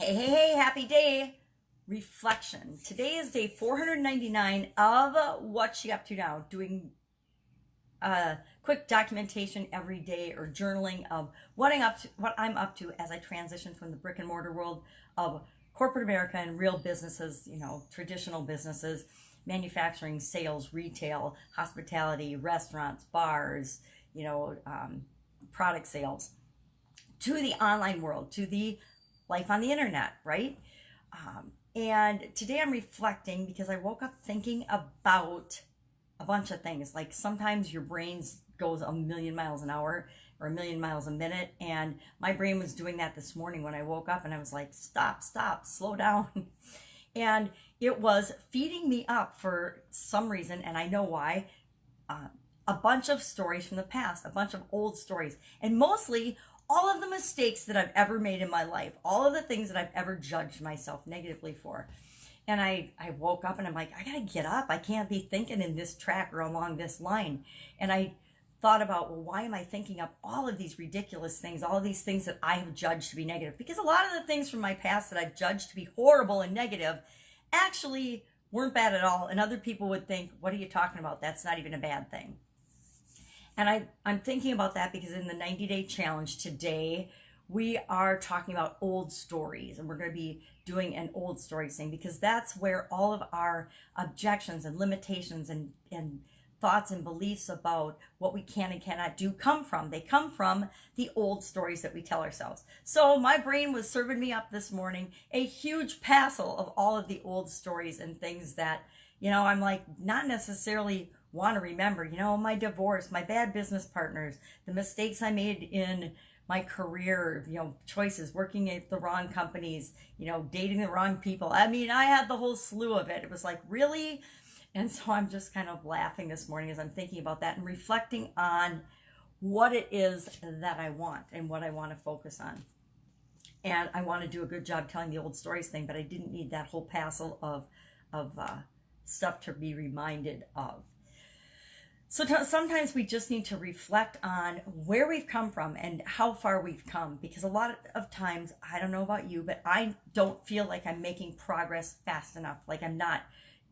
Hey, happy day. Reflection. Today is day 499 of What's She Up To Now, doing quick documentation every day or journaling of what I'm up to as I transition from the brick and mortar world of corporate America and real businesses, traditional businesses, manufacturing, sales, retail, hospitality, restaurants, bars, product sales, to the online world, to the life on the internet, right? And today I'm reflecting because I woke up thinking about a bunch of things. Like sometimes your brain goes a million miles an hour or a million miles a minute. And my brain was doing that this morning when I woke up, and I was like, stop, slow down. And it was feeding me up for some reason, and I know why. A bunch of stories from the past, a bunch of old stories, and mostly all of the mistakes that I've ever made in my life, all of the things that I've ever judged myself negatively for. And I woke up and I'm like, I gotta get up. I can't be thinking in this track or along this line. And I thought about, well, why am I thinking up all of these ridiculous things, all of these things that I have judged to be negative? Because a lot of the things from my past that I've judged to be horrible and negative actually weren't bad at all. And other people would think, what are you talking about? That's not even a bad thing. And I'm thinking about that because in the 90-day challenge today, we are talking about old stories, and we're going to be doing an old stories thing because that's where all of our objections and limitations and thoughts and beliefs about what we can and cannot do come from. They come from the old stories that we tell ourselves. So my brain was serving me up this morning a huge passel of all of the old stories and things that, I'm like, not necessarily want to remember, my divorce, my bad business partners, the mistakes I made in my career, choices, working at the wrong companies, dating the wrong people. I mean, I had the whole slew of it. It was like, really? And so I'm just kind of laughing this morning as I'm thinking about that and reflecting on what it is that I want and what I want to focus on. And I want to do a good job telling the old stories thing, but I didn't need that whole passel of stuff to be reminded of. So sometimes we just need to reflect on where we've come from and how far we've come, because a lot of times, I don't know about you, but I don't feel like I'm making progress fast enough. Like I'm not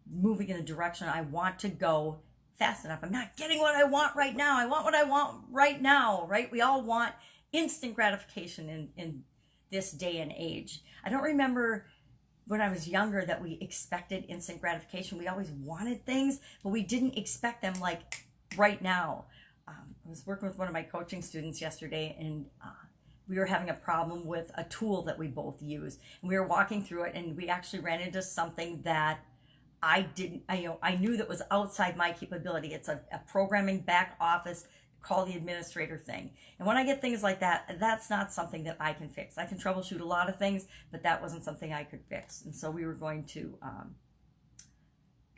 moving in the direction I want to go fast enough. I'm not getting what I want right now. I want what I want right now, right? We all want instant gratification in this day and age. I don't remember when I was younger that we expected instant gratification. We always wanted things, but we didn't expect them like right now. I was working with one of my coaching students yesterday, and we were having a problem with a tool that we both use. And we were walking through it, and we actually ran into something that I knew that was outside my capability. It's a programming back office, call the administrator thing. And when I get things like that, that's not something that I can fix. I can troubleshoot a lot of things, but that wasn't something I could fix. And so we were going to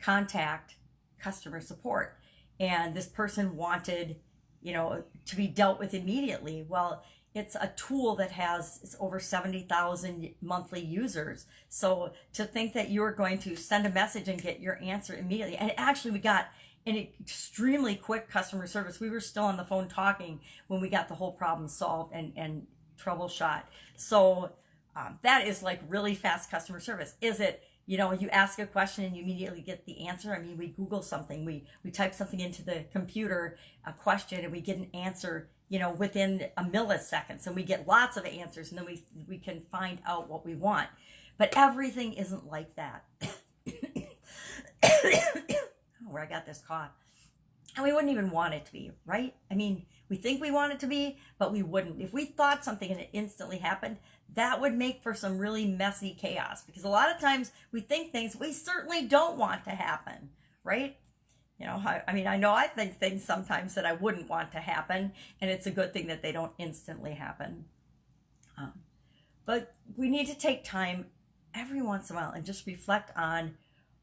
contact customer support. And this person wanted, to be dealt with immediately. Well, it's a tool that it's over 70,000 monthly users. So to think that you're going to send a message and get your answer immediately. And actually we got an extremely quick customer service. We were still on the phone talking when we got the whole problem solved and troubleshot. So that is like really fast customer service. Is it, you ask a question and you immediately get the answer? I mean, we Google something, we type something into the computer, a question, and we get an answer, within a millisecond. And we get lots of answers, and then we can find out what we want. But everything isn't like that. Where I got this cough. And we wouldn't even want it to be, right? I mean, we think we want it to be, but we wouldn't. If we thought something and it instantly happened, that would make for some really messy chaos, because a lot of times we think things we certainly don't want to happen, right? I think things sometimes that I wouldn't want to happen, and it's a good thing that they don't instantly happen. But we need to take time every once in a while and just reflect on,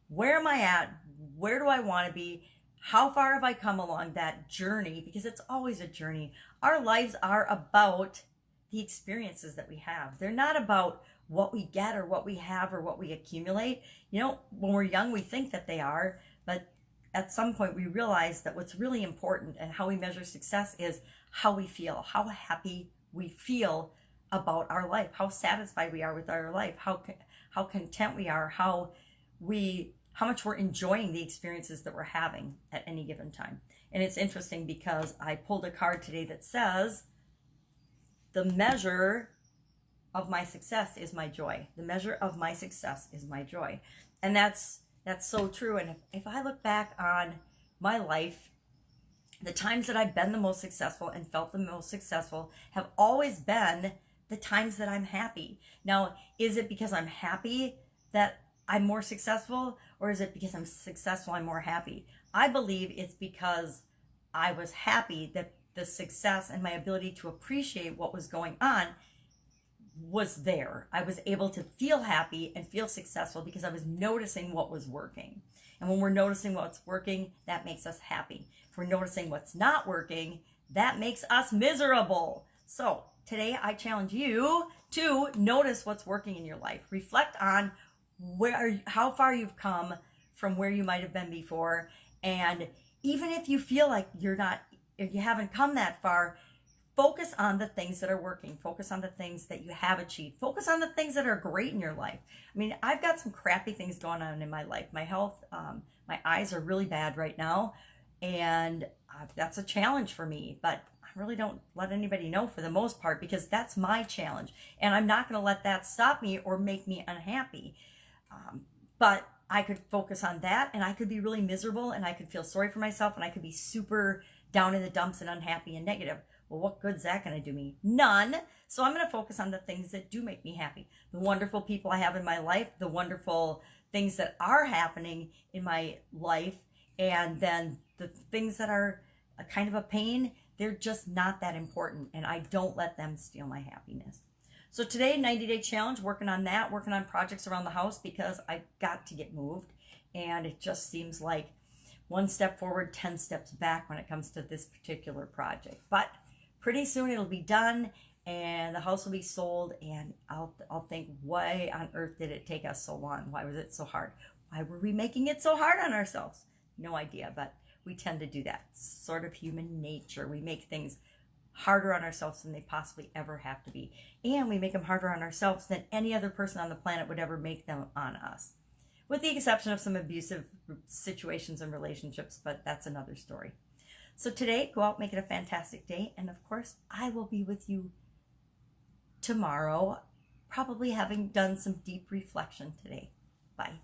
where am I at? Where do I want to be? How far have I come along that journey? Because it's always a journey. Our lives are about the experiences that we have. They're not about what we get or what we have or what we accumulate. When we're young, we think that they are, but at some point we realize that what's really important and how we measure success is how we feel, how happy we feel about our life, how satisfied we are with our life, how content we are, how much we're enjoying the experiences that we're having at any given time. And it's interesting because I pulled a card today that says, the measure of my success is my joy. The measure of my success is my joy. And that's so true. And if I look back on my life, the times that I've been the most successful and felt the most successful have always been the times that I'm happy. Now, is it because I'm happy that I'm more successful, or is it because I'm successful I'm more happy? I believe it's because I was happy that the success and my ability to appreciate what was going on was there. I was able to feel happy and feel successful because I was noticing what was working. And when we're noticing what's working, that makes us happy. If we're noticing what's not working, that makes us miserable. So today I challenge you to notice what's working in your life. Reflect on how far you've come from where you might have been before. And even if you feel like if you haven't come that far, focus on the things that are working. Focus on the things that you have achieved. Focus on the things that are great in your life. I mean, I've got some crappy things going on in my life. My health, my eyes are really bad right now. And that's a challenge for me. But I really don't let anybody know for the most part, because that's my challenge. And I'm not going to let that stop me or make me unhappy. But I could focus on that, and I could be really miserable, and I could feel sorry for myself, and I could be super down in the dumps and unhappy and negative. Well, what good's that going to do me? None. So I'm going to focus on the things that do make me happy. The wonderful people I have in my life, the wonderful things that are happening in my life, and then the things that are a kind of a pain, they're just not that important, and I don't let them steal my happiness. So today, 90-day challenge, working on that, working on projects around the house, because I got to get moved, and it just seems like one step forward, 10 steps back when it comes to this particular project. But pretty soon it'll be done, and the house will be sold, and I'll think, why on earth did it take us so long? Why was it so hard? Why were we making it so hard on ourselves? No idea, but we tend to do that. It's sort of human nature. We make things harder on ourselves than they possibly ever have to be. And we make them harder on ourselves than any other person on the planet would ever make them on us. With the exception of some abusive situations and relationships, but that's another story. So today, go out, make it a fantastic day. And of course, I will be with you tomorrow, probably having done some deep reflection today. Bye.